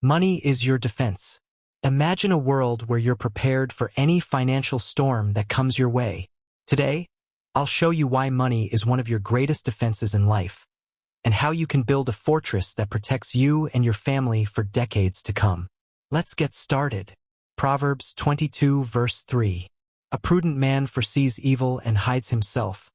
Money is your defense. Imagine a world where you're prepared for any financial storm that comes your way. Today, I'll show you why money is one of your greatest defenses in life, and how you can build a fortress that protects you and your family for decades to come. Let's get started. Proverbs 22 verse 3. A prudent man foresees evil and hides himself,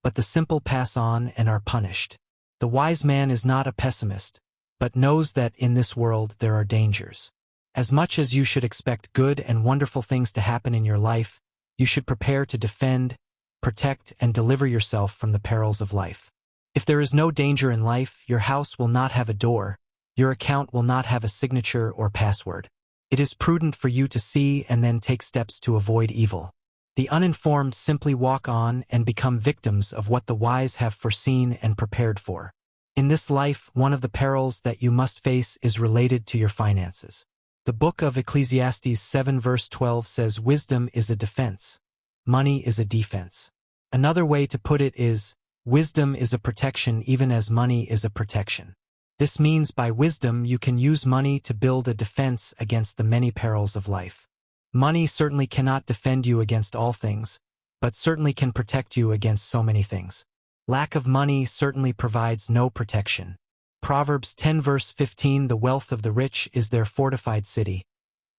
but the simple pass on and are punished. The wise man is not a pessimist, but knows that in this world there are dangers. As much as you should expect good and wonderful things to happen in your life, you should prepare to defend, protect, and deliver yourself from the perils of life. If there is no danger in life, your house will not have a door, your account will not have a signature or password. It is prudent for you to see and then take steps to avoid evil. The uninformed simply walk on and become victims of what the wise have foreseen and prepared for. In this life, one of the perils that you must face is related to your finances. The book of Ecclesiastes 7 verse 12 says wisdom is a defense. Money is a defense. Another way to put it is, wisdom is a protection even as money is a protection. This means by wisdom you can use money to build a defense against the many perils of life. Money certainly cannot defend you against all things, but certainly can protect you against so many things. Lack of money certainly provides no protection. Proverbs 10 verse 15. The wealth of the rich is their fortified city,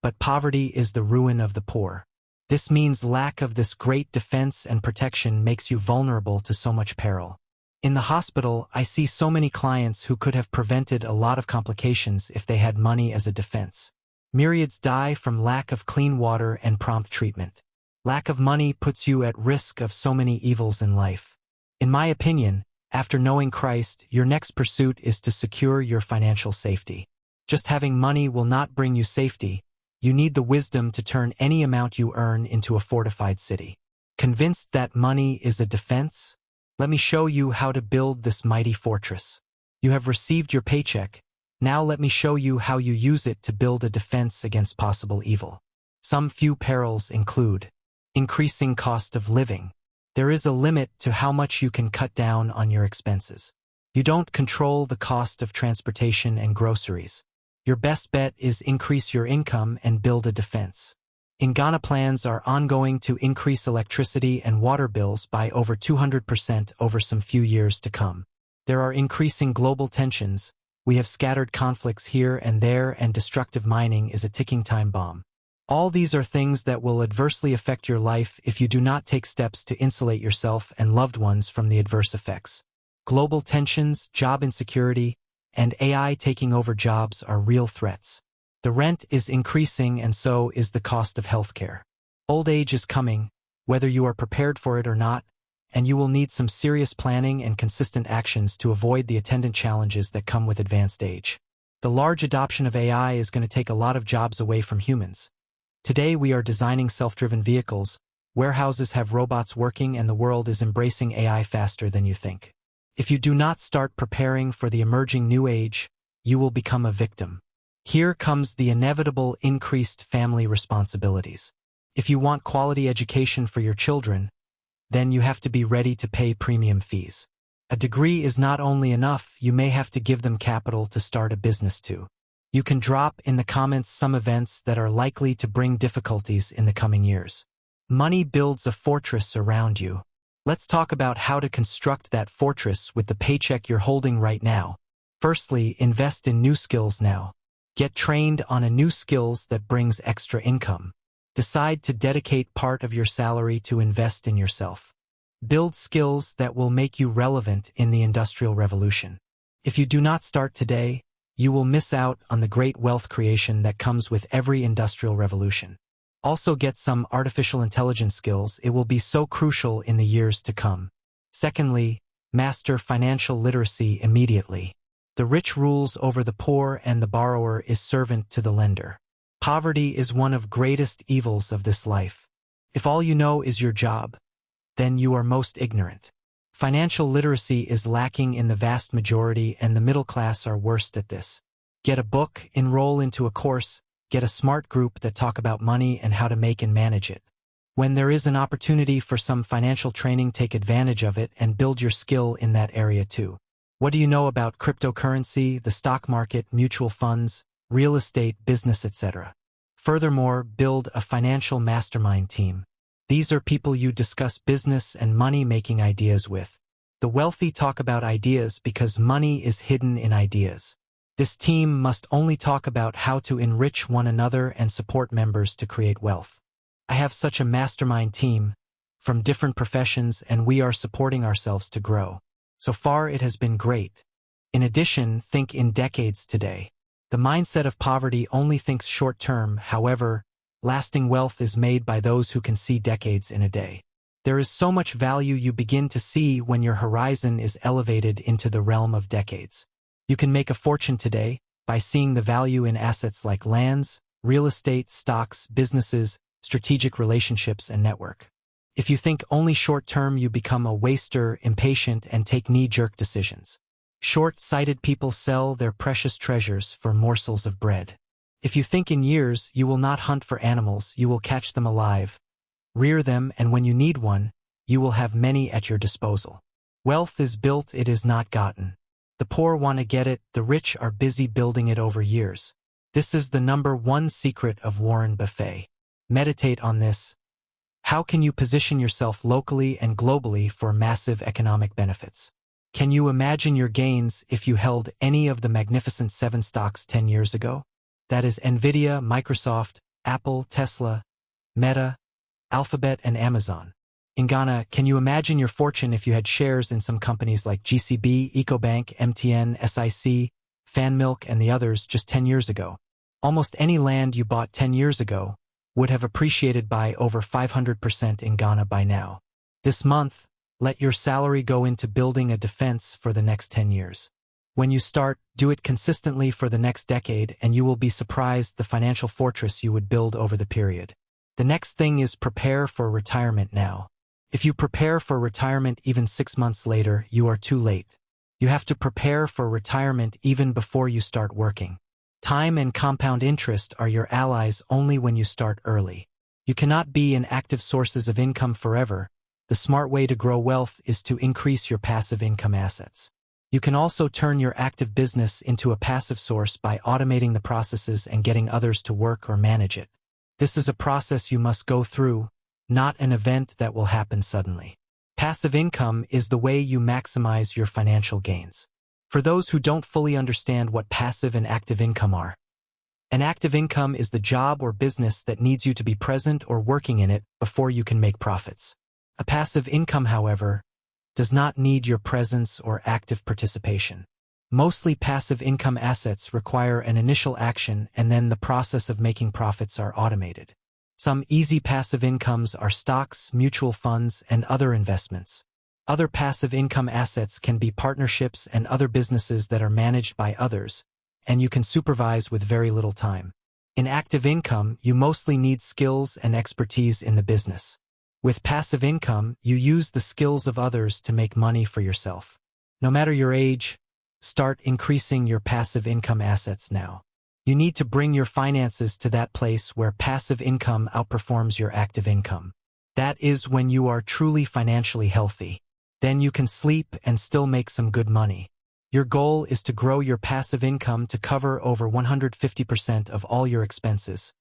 but poverty is the ruin of the poor. This means lack of this great defense and protection makes you vulnerable to so much peril. In the hospital, I see so many clients who could have prevented a lot of complications if they had money as a defense. Myriads die from lack of clean water and prompt treatment. Lack of money puts you at risk of so many evils in life. In my opinion, after knowing Christ, your next pursuit is to secure your financial safety. Just having money will not bring you safety. You need the wisdom to turn any amount you earn into a fortified city. Convinced that money is a defense? Let me show you how to build this mighty fortress. You have received your paycheck. Now let me show you how you use it to build a defense against possible evil. Some few perils include increasing cost of living. There is a limit to how much you can cut down on your expenses. You don't control the cost of transportation and groceries. Your best bet is increase your income and build a defense. In Ghana, plans are ongoing to increase electricity and water bills by over 200% over some few years to come. There are increasing global tensions. We have scattered conflicts here and there, and destructive mining is a ticking time bomb. All these are things that will adversely affect your life if you do not take steps to insulate yourself and loved ones from the adverse effects. Global tensions, job insecurity, and AI taking over jobs are real threats. The rent is increasing, and so is the cost of healthcare. Old age is coming, whether you are prepared for it or not, and you will need some serious planning and consistent actions to avoid the attendant challenges that come with advanced age. The large adoption of AI is going to take a lot of jobs away from humans. Today we are designing self-driven vehicles, warehouses have robots working, and the world is embracing AI faster than you think. If you do not start preparing for the emerging new age, you will become a victim. Here comes the inevitable increased family responsibilities. If you want quality education for your children, then you have to be ready to pay premium fees. A degree is not only enough, you may have to give them capital to start a business too. You can drop in the comments some events that are likely to bring difficulties in the coming years. Money builds a fortress around you. Let's talk about how to construct that fortress with the paycheck you're holding right now. Firstly, invest in new skills now. Get trained on a new skills that brings extra income. Decide to dedicate part of your salary to invest in yourself. Build skills that will make you relevant in the Industrial Revolution. If you do not start today, you will miss out on the great wealth creation that comes with every industrial revolution. Also get some artificial intelligence skills. It will be so crucial in the years to come. Secondly, master financial literacy immediately. The rich rules over the poor, and the borrower is servant to the lender. Poverty is one of greatest evils of this life. If all you know is your job, then you are most ignorant. Financial literacy is lacking in the vast majority, and the middle class are worst at this. Get a book, enroll into a course, get a smart group that talk about money and how to make and manage it. When there is an opportunity for some financial training, take advantage of it and build your skill in that area too. What do you know about cryptocurrency, the stock market, mutual funds? real estate, business, etc. Furthermore, build a financial mastermind team. These are people you discuss business and money-making ideas with. The wealthy talk about ideas because money is hidden in ideas. This team must only talk about how to enrich one another and support members to create wealth. I have such a mastermind team from different professions, and we are supporting ourselves to grow. So far, it has been great. In addition, think in decades today. The mindset of poverty only thinks short-term. However, lasting wealth is made by those who can see decades in a day. There is so much value you begin to see when your horizon is elevated into the realm of decades. You can make a fortune today by seeing the value in assets like lands, real estate, stocks, businesses, strategic relationships, and network. If you think only short-term, you become a waster, impatient, and take knee-jerk decisions. Short-sighted people sell their precious treasures for morsels of bread. If you think in years, you will not hunt for animals, you will catch them alive, rear them, and when you need one, you will have many at your disposal. Wealth is built, it is not gotten. The poor want to get it, the rich are busy building it over years. This is the #1 secret of Warren Buffett. Meditate on this. How can you position yourself locally and globally for massive economic benefits? Can you imagine your gains if you held any of the Magnificent Seven stocks 10 years ago? That is Nvidia, Microsoft, Apple, Tesla, Meta, Alphabet, and Amazon. In Ghana, can you imagine your fortune if you had shares in some companies like GCB, EcoBank, MTN, SIC, FanMilk, and the others just 10 years ago? Almost any land you bought 10 years ago would have appreciated by over 500% in Ghana by now. This month, let your salary go into building a defense for the next 10 years. When you start, do it consistently for the next decade, and you will be surprised the financial fortress you would build over the period. The next thing is prepare for retirement now. If you prepare for retirement even 6 months later, you are too late. You have to prepare for retirement even before you start working. Time and compound interest are your allies only when you start early. You cannot be in active sources of income forever. The smart way to grow wealth is to increase your passive income assets. You can also turn your active business into a passive source by automating the processes and getting others to work or manage it. This is a process you must go through, not an event that will happen suddenly. Passive income is the way you maximize your financial gains. For those who don't fully understand what passive and active income are, an active income is the job or business that needs you to be present or working in it before you can make profits. A passive income, however, does not need your presence or active participation. Mostly passive income assets require an initial action, and then the process of making profits are automated. Some easy passive incomes are stocks, mutual funds, and other investments. Other passive income assets can be partnerships and other businesses that are managed by others, and you can supervise with very little time. In active income, you mostly need skills and expertise in the business. With passive income, you use the skills of others to make money for yourself. No matter your age, start increasing your passive income assets now. You need to bring your finances to that place where passive income outperforms your active income. That is when you are truly financially healthy. Then you can sleep and still make some good money. Your goal is to grow your passive income to cover over 150% of all your expenses,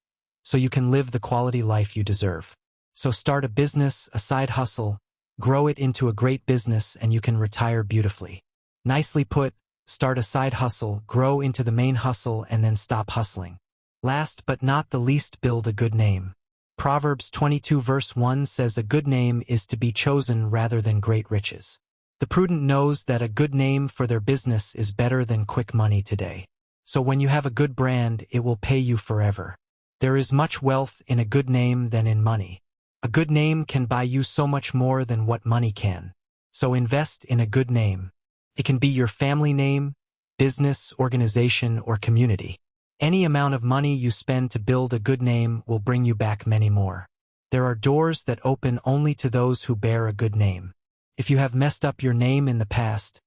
so you can live the quality life you deserve. So start a business, a side hustle, grow it into a great business, and you can retire beautifully. Nicely put, start a side hustle, grow into the main hustle, and then stop hustling. Last but not the least, build a good name. Proverbs 22 verse 1 says a good name is to be chosen rather than great riches. The prudent knows that a good name for their business is better than quick money today. So when you have a good brand, it will pay you forever. There is much wealth in a good name than in money. A good name can buy you so much more than what money can. So invest in a good name. It can be your family name, business, organization, or community. Any amount of money you spend to build a good name will bring you back many more. There are doors that open only to those who bear a good name. If you have messed up your name in the past,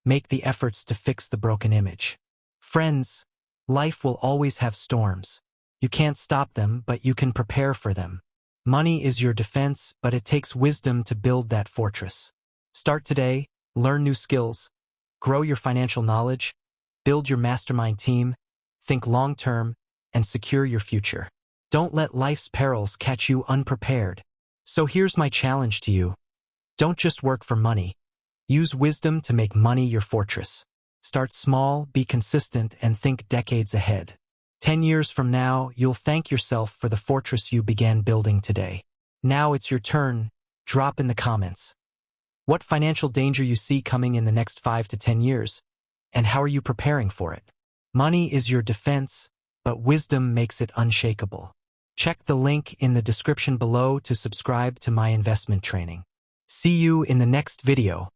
make the efforts to fix the broken image. Friends, life will always have storms. You can't stop them, but you can prepare for them. Money is your defense, but it takes wisdom to build that fortress. Start today, learn new skills, grow your financial knowledge, build your mastermind team, Think long-term and secure your future. Don't let life's perils catch you unprepared. So here's my challenge to you. Don't just work for money. Use wisdom to make money your fortress. Start small, be consistent, and think decades ahead. 10 years from now, you'll thank yourself for the fortress you began building today. Now it's your turn. Drop in the comments what financial danger you see coming in the next 5 to 10 years, and how are you preparing for it? Money is your defense, but wisdom makes it unshakable. Check the link in the description below to subscribe to my investment training. See you in the next video.